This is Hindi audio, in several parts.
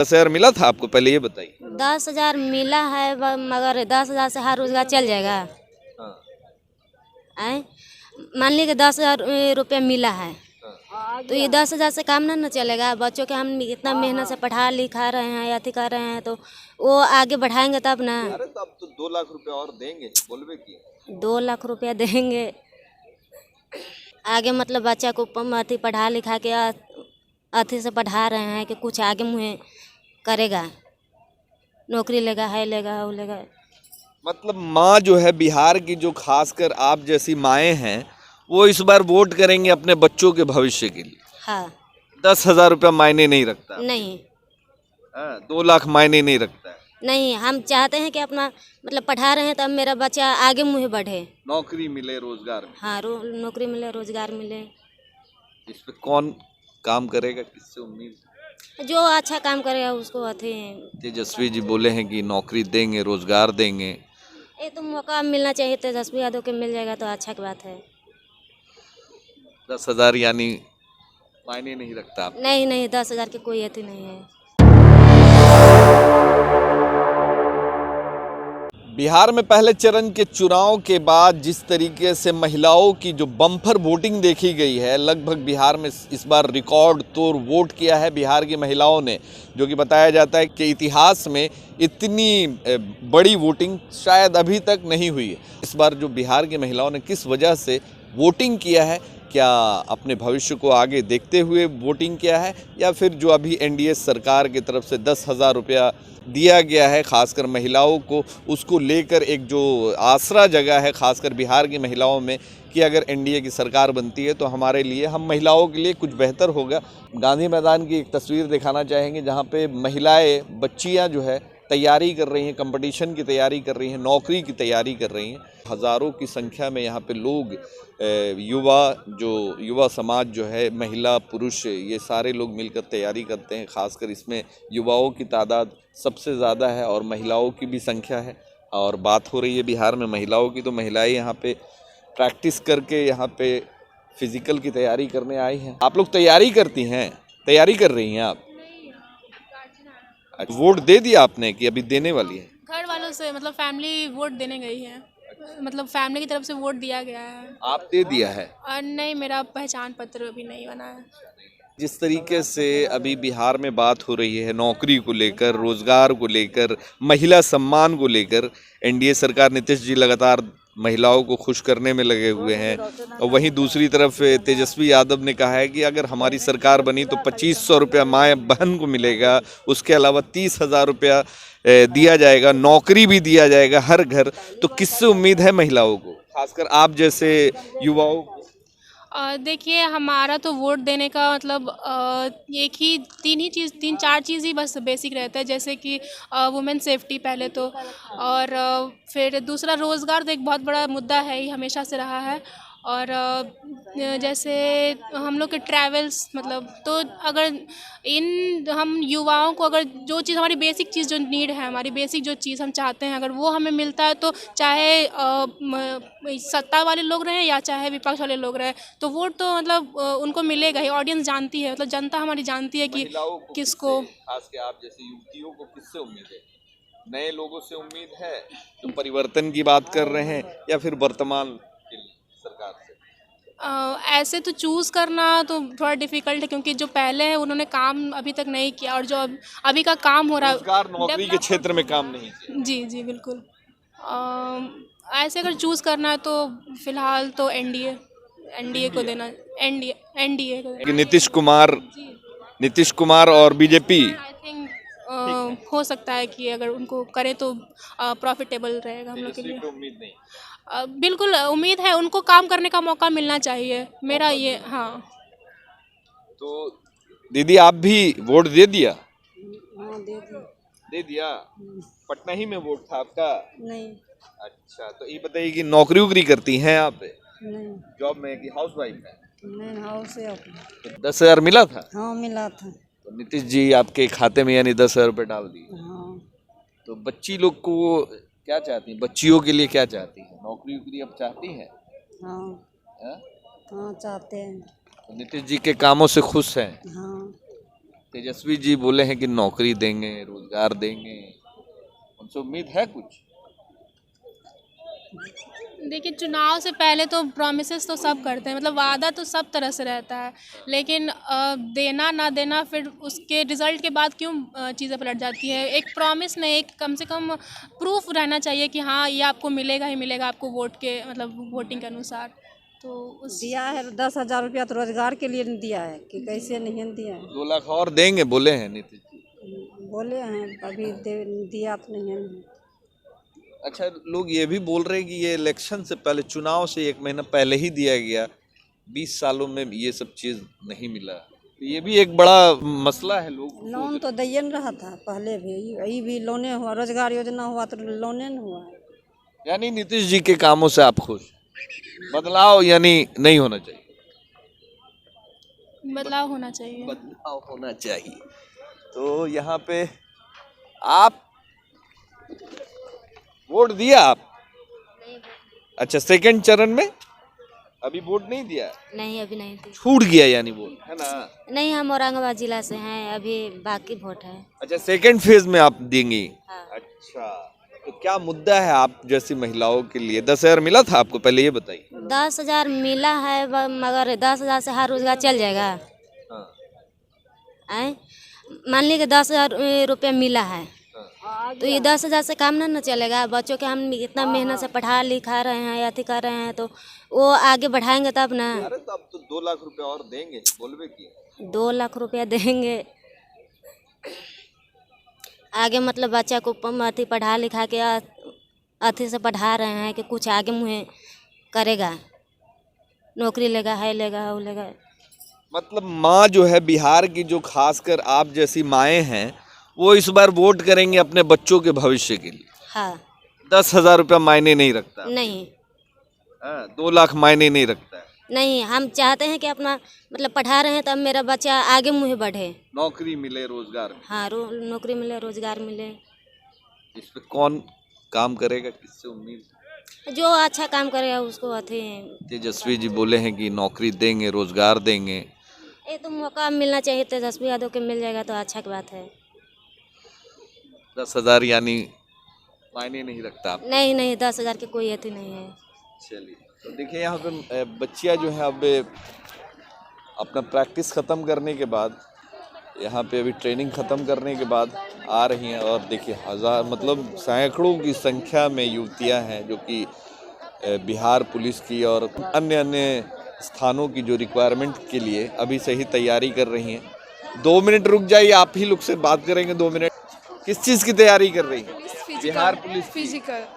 10,000 मिला था आपको, पहले ये बताइए। 10,000 मिला है मगर 10,000 से हर रोजगार चल जाएगा। हाँ, आए मान लीजिए 10,000 रुपया मिला है तो ये 10,000 से काम ना चलेगा। बच्चों के हम इतना मेहनत से पढ़ा लिखा रहे हैं या अथी कर रहे हैं तो वो आगे बढ़ाएंगे तब ना। अरे तो अब तो 2 लाख रुपए और देंगे, बोलबे की 2 लाख रुपया देंगे आगे, मतलब बच्चा को अथी पढ़ा लिखा के अथी से पढ़ा रहे हैं कि कुछ आगे मुँह करेगा, नौकरी लेगा, है लेगा, वो लेगा। मतलब माँ जो है बिहार की, जो खासकर आप जैसी माएँ हैं, वो इस बार वोट करेंगे अपने बच्चों के भविष्य के लिए। हाँ 10,000 रुपया मायने नहीं रखता। नहीं 2 लाख मायने नहीं रखता है। नहीं, हम चाहते हैं कि अपना मतलब पढ़ा रहे हैं तब मेरा बच्चा आगे मुँह बढ़े। नौकरी मिले, रोजगार मिले। हाँ नौकरी मिले, रोजगार मिले। इस पे कौन काम करेगा, किससे उम्मीद? जो अच्छा काम करेगा उसको अथी। तेजस्वी जी बोले हैं कि नौकरी देंगे, रोजगार देंगे। ये तो मौका मिलना चाहिए, तेजस्वी यादव के मिल जाएगा तो अच्छा की बात है। 10,000 यानी मायने नहीं रखता आप? नहीं नहीं, 10,000 की कोई अथी नहीं है। बिहार में पहले चरण के चुनाव के बाद जिस तरीके से महिलाओं की जो बम्पर वोटिंग देखी गई है, लगभग बिहार में इस बार रिकॉर्ड तोड़ वोट किया है बिहार की महिलाओं ने, जो कि बताया जाता है कि इतिहास में इतनी बड़ी वोटिंग शायद अभी तक नहीं हुई है। इस बार जो बिहार की महिलाओं ने किस वजह से वोटिंग किया है, क्या अपने भविष्य को आगे देखते हुए वोटिंग किया है, या फिर जो अभी एनडीए सरकार की तरफ से 10,000 रुपया दिया गया है खासकर महिलाओं को, उसको लेकर एक जो आसरा जगह है खासकर बिहार की महिलाओं में कि अगर एनडीए की सरकार बनती है तो हमारे लिए, हम महिलाओं के लिए कुछ बेहतर होगा। गांधी मैदान की एक तस्वीर दिखाना चाहेंगे जहां पे महिलाएं, बच्चियां जो है तैयारी कर रही हैं, कंपटीशन की तैयारी कर रही हैं, नौकरी की तैयारी कर रही हैं। हज़ारों की संख्या में यहाँ पे लोग, युवा समाज जो है, महिला पुरुष, ये सारे लोग मिलकर तैयारी करते हैं। खासकर इसमें युवाओं की तादाद सबसे ज़्यादा है और महिलाओं की भी संख्या है। और बात हो रही है बिहार में महिलाओं की, तो महिलाएं यहाँ पे प्रैक्टिस करके यहाँ पे फिजिकल की तैयारी करने आई हैं। आप लोग तैयारी करती हैं, तैयारी कर रही हैं आप? वोट दे दिया आपने कि अभी देने वाली है? घर वालों से मतलब फैमिली वोट देने गई है, मतलब फैमिली की तरफ से वोट दिया गया है। आप दे दिया है? और नहीं, मेरा पहचान पत्र अभी नहीं बना है। जिस तरीके से अभी बिहार में बात हो रही है नौकरी को लेकर, रोजगार को लेकर, महिला सम्मान को लेकर, एनडीए सरकार, नीतीश जी लगातार महिलाओं को खुश करने में लगे हुए हैं। और वहीं दूसरी तरफ तेजस्वी यादव ने कहा है कि अगर हमारी सरकार बनी तो 2,500 रुपया माँ बहन को मिलेगा, उसके अलावा 30,000 रुपया दिया जाएगा, नौकरी भी दिया जाएगा हर घर। तो किससे उम्मीद है महिलाओं को, खासकर आप जैसे युवाओं को? देखिए, हमारा तो वोट देने का मतलब एक ही तीन चार चीज़ ही बस बेसिक रहता है, जैसे कि वुमेन सेफ्टी पहले तो, और फिर दूसरा रोज़गार तो एक बहुत बड़ा मुद्दा है ही, हमेशा से रहा है। और जैसे हम लोग के ट्रैवल्स, मतलब तो अगर हम युवाओं को अगर जो चीज़ हमारी बेसिक चीज़ जो नीड है, हमारी बेसिक जो चीज़ हम चाहते हैं, अगर वो हमें मिलता है तो चाहे सत्ता वाले लोग रहें या चाहे विपक्ष वाले लोग रहें, तो वोट तो मतलब उनको मिलेगा ही। ऑडियंस जानती है, मतलब जनता हमारी जानती है कि किसको। खास के आप जैसे युवतियों को किससे उम्मीद है? नए लोगों से उम्मीद है तो परिवर्तन की बात कर रहे हैं, या फिर वर्तमान की सरकार से? ऐसे तो चूज़ करना तो थोड़ा डिफ़िकल्ट है, क्योंकि जो पहले हैं उन्होंने काम अभी तक नहीं किया, और जो अभी का काम हो रहा है, रोजगार नौकरी के क्षेत्र में काम नहीं किया। जी जी बिल्कुल। ऐसे अगर चूज़ करना है तो फ़िलहाल तो एनडीए को देना, एनडीए को कि देना। नीतीश कुमार और बीजेपी? आई थिंक हो सकता है कि अगर उनको करें तो प्रॉफिटेबल रहेगा हम लोग के लिए। उम्मीद नहीं? बिल्कुल उम्मीद है, उनको काम करने का मौका मिलना चाहिए, मेरा ये। हाँ तो दीदी आप भी वोट दे दिया? हाँ दे दिया। पटना ही में वोट था आपका? नहीं अच्छा, तो ये बताइए कि नौकरी वोकरी करती हैं आप? नहीं जॉब में कि हाउस वाइफ है? नहीं, हाउस से तो 10,000 मिला था? हाँ मिला था। तो नीतीश जी आपके खाते में यानी 10,000 रुपये डाल दिए। हाँ तो बच्ची लोग को क्या चाहती हैं, बच्चियों के लिए क्या चाहती हैं, नौकरी वोकरी अब चाहती हैं? हाँ हाँ? हाँ चाहते हैं। तो नीतीश जी के कामों से खुश हैं? हाँ तेजस्वी जी बोले हैं कि नौकरी देंगे, रोजगार देंगे, उनसे उम्मीद है कुछ? देखिए, चुनाव से पहले तो प्रॉमिसेस तो सब करते हैं, मतलब वादा तो सब तरह से रहता है, लेकिन देना ना देना फिर उसके रिजल्ट के बाद क्यों चीज़ें पलट जाती है। एक प्रॉमिस में एक कम से कम प्रूफ रहना चाहिए कि हाँ, ये आपको मिलेगा ही मिलेगा, आपको वोट के मतलब वोटिंग के अनुसार। तो उस दिया है 10,000 रुपया तो रोजगार के लिए दिया है कि कैसे नहीं दिया है। 2 लाख और देंगे बोले हैं नीतीश जी। बोले हैं अभी दिया तो नहीं है। अच्छा, लोग ये भी बोल रहे हैं कि ये इलेक्शन से पहले, चुनाव से 1 महीना पहले ही दिया गया, 20 सालों में ये सब चीज नहीं मिला। तो ये भी एक बड़ा मसला है। लोग लोन तो दिए न रहा था पहले भी, यही भी लोने हुआ, रोजगार योजना हुआ तो लोने न हुआ है। यानी नीतीश जी के कामों से आप खुश? बदलाव यानी नहीं होना चाहिए? बदलाव होना चाहिए। बदलाव होना चाहिए। तो यहाँ पे आप वोट दिया आप? अच्छा, सेकंड चरण में अभी वोट नहीं दिया? नहीं, अभी नहीं थी। छूट गया यानी वोट, है ना? नहीं, हम औरंगाबाद जिला से हैं, अभी बाकी वोट है। अच्छा, सेकंड फेज में आप देंगी? हाँ। अच्छा, तो क्या मुद्दा है आप जैसी महिलाओं के लिए? 10,000 मिला था आपको, पहले ये बताइए। 10,000 मिला है, मगर 10,000 से हर रोजगार चल जाएगा? हाँ। आए, मान लीजिए 10,000 रुपया मिला है, तो ये 10,000 से काम ना चलेगा। बच्चों के हम इतना मेहनत से पढ़ा लिखा रहे हैं, अथी कर रहे हैं, तो वो आगे बढ़ाएंगे तब ना। अरे तो अब तो 2 लाख रुपया और देंगे, बोलबे की 2 लाख रुपया देंगे आगे, मतलब बच्चा को अथी पढ़ा लिखा के अथी से पढ़ा रहे हैं कि कुछ आगे मुँह करेगा, नौकरी लेगा, है लेगा, वो लेगा। मतलब माँ जो है बिहार की, जो खासकर आप जैसी माएँ हैं, वो इस बार वोट करेंगे अपने बच्चों के भविष्य के लिए। हाँ। 10,000 रुपया मायने नहीं रखता? नहीं। 2 लाख मायने नहीं रखता है? नहीं, हम चाहते हैं कि अपना मतलब पढ़ा रहे हैं तब मेरा बच्चा आगे मुँह बढ़े, नौकरी मिले, रोजगार। हाँ, नौकरी मिले, रोजगार मिले। इस पे कौन काम करेगा, किससे उम्मीद? जो अच्छा काम करेगा उसको अथी। तेजस्वी जी बोले हैं कि नौकरी देंगे, रोजगार देंगे। ये तो मौका मिलना चाहिए, तेजस्वी यादव के मिल जाएगा तो अच्छा की बात है। 10,000 यानी मायने नहीं रखता आप? नहीं, 10,000 की कोई अथी नहीं है। चलिए, तो देखिए यहाँ पे बच्चियाँ जो है अब अपना प्रैक्टिस ख़त्म करने के बाद, यहाँ पे अभी ट्रेनिंग ख़त्म करने के बाद आ रही हैं, और देखिए हज़ार मतलब सैकड़ों की संख्या में युवतियाँ हैं जो कि बिहार पुलिस की और अन्य अन्य स्थानों की जो रिक्वायरमेंट के लिए अभी से ही तैयारी कर रही हैं। 2 मिनट रुक जाइए, आप ही लोग से बात करेंगे 2 मिनट। किस चीज़ की तैयारी कर रही हैं? बिहार पुलिस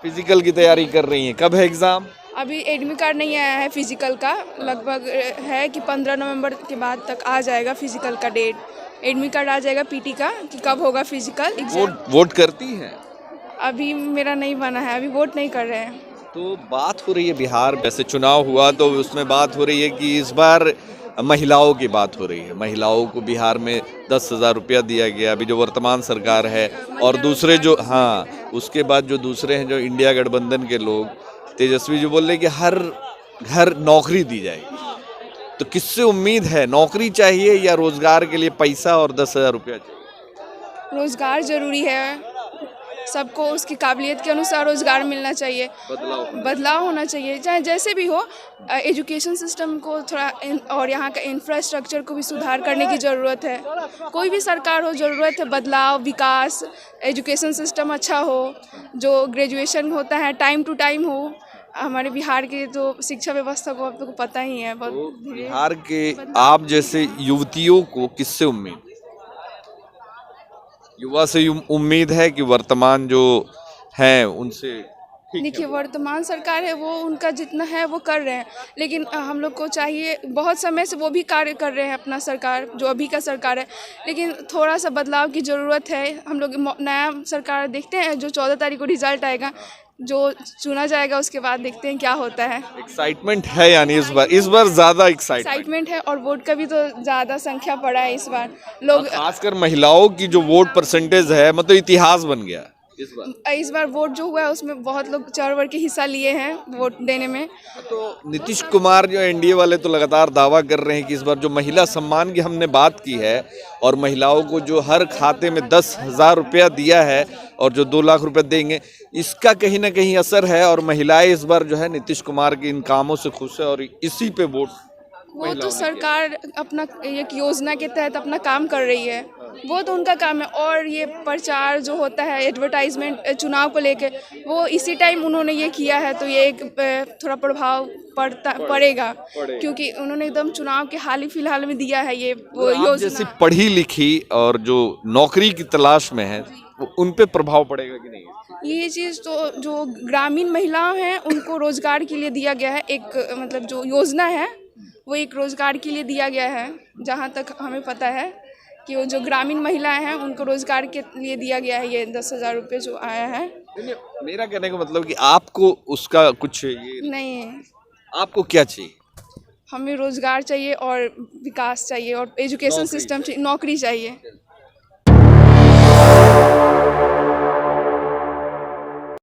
फिजिकल की तैयारी कर रही हैं। कब है एग्ज़ाम? अभी एडमिट कार्ड नहीं आया है फिजिकल का, लगभग है कि 15 नवंबर के बाद तक आ जाएगा फिजिकल का डेट। एडमिट कार्ड आ जाएगा पीटी का कि कब होगा फिजिकल एग्जाम। वोट करती हैं? अभी मेरा नहीं बना है, अभी वोट नहीं कर रहे हैं। तो बात हो रही है बिहार, जैसे चुनाव हुआ तो उसमें बात हो रही है कि इस बार महिलाओं की बात हो रही है। महिलाओं को बिहार में 10,000 रुपया दिया गया, अभी जो वर्तमान सरकार है, और दूसरे जो, हाँ, उसके बाद जो दूसरे हैं जो इंडिया गठबंधन के लोग, तेजस्वी जी बोल रहे कि हर घर नौकरी दी जाएगी। तो किससे उम्मीद है? नौकरी चाहिए या रोजगार के लिए पैसा और 10,000 रुपया चाहिए? रोजगार जरूरी है, सबको उसकी काबिलियत के अनुसार रोजगार मिलना चाहिए, बदलाव होना चाहिए, चाहे जैसे भी हो। एजुकेशन सिस्टम को थोड़ा और यहाँ का इंफ्रास्ट्रक्चर को भी सुधार करने की ज़रूरत है। कोई भी सरकार हो, ज़रूरत है बदलाव, विकास, एजुकेशन सिस्टम अच्छा हो, जो ग्रेजुएशन होता है टाइम टू टाइम हो। हमारे बिहार के जो शिक्षा व्यवस्था को आपको पता ही है। तो बिहार के आप जैसे युवतियों को किससे उम्मीद? युवा से उम्मीद है कि वर्तमान जो हैं उनसे? देखिए, वर्तमान सरकार है वो उनका जितना है वो कर रहे हैं, लेकिन हम लोग को चाहिए, बहुत समय से वो भी कार्य कर रहे हैं अपना सरकार, जो अभी का सरकार है, लेकिन थोड़ा सा बदलाव की ज़रूरत है। हम लोग नया सरकार देखते हैं, जो 14 तारीख को रिजल्ट आएगा, जो चुना जाएगा, उसके बाद देखते हैं क्या होता है। एक्साइटमेंट है यानी इस बार ज़्यादा एक्साइटमेंट है, और वोट का भी तो ज़्यादा संख्या पड़ा है इस बार। लोग खासकर महिलाओं की जो वोट परसेंटेज है, मतलब इतिहास बन गया, इस बार वोट जो हुआ है उसमें बहुत लोग चढ़ बढ़ के हिस्सा लिए हैं वोट देने में। तो नीतीश कुमार जो एनडीए वाले तो लगातार दावा कर रहे हैं कि इस बार जो महिला सम्मान की हमने बात की है और महिलाओं को जो हर खाते में 10,000 रुपया दिया है और जो 2 लाख रुपए देंगे, इसका कहीं ना कहीं असर है और महिलाएं इस बार जो है नीतीश कुमार के इन कामों से खुश है और इसी पे वोट। वो तो सरकार अपना एक योजना के तहत अपना काम कर रही है, वो तो उनका काम है। और ये प्रचार जो होता है एडवर्टाइजमेंट चुनाव को लेके, वो इसी टाइम उन्होंने ये किया है तो ये एक थोड़ा प्रभाव पड़ेगा क्योंकि उन्होंने एकदम चुनाव के हाल ही फिलहाल में दिया है ये वो योजना। जैसे पढ़ी लिखी और जो नौकरी की तलाश में है उन पे प्रभाव पड़ेगा कि नहीं? ये चीज़ तो जो ग्रामीण महिलाएं हैं उनको रोजगार के लिए दिया गया है, एक मतलब जो योजना है वो एक रोजगार के लिए दिया गया है। जहाँ तक हमें पता है कि वो जो ग्रामीण महिलाएं हैं उनको रोजगार के लिए दिया गया है ये 10,000 रुपये जो आया है। मेरा कहने का मतलब कि आपको उसका कुछ ये नहीं, आपको क्या चाहिए? हमें रोजगार चाहिए और विकास चाहिए और एजुकेशन सिस्टम चाहिए, नौकरी चाहिए।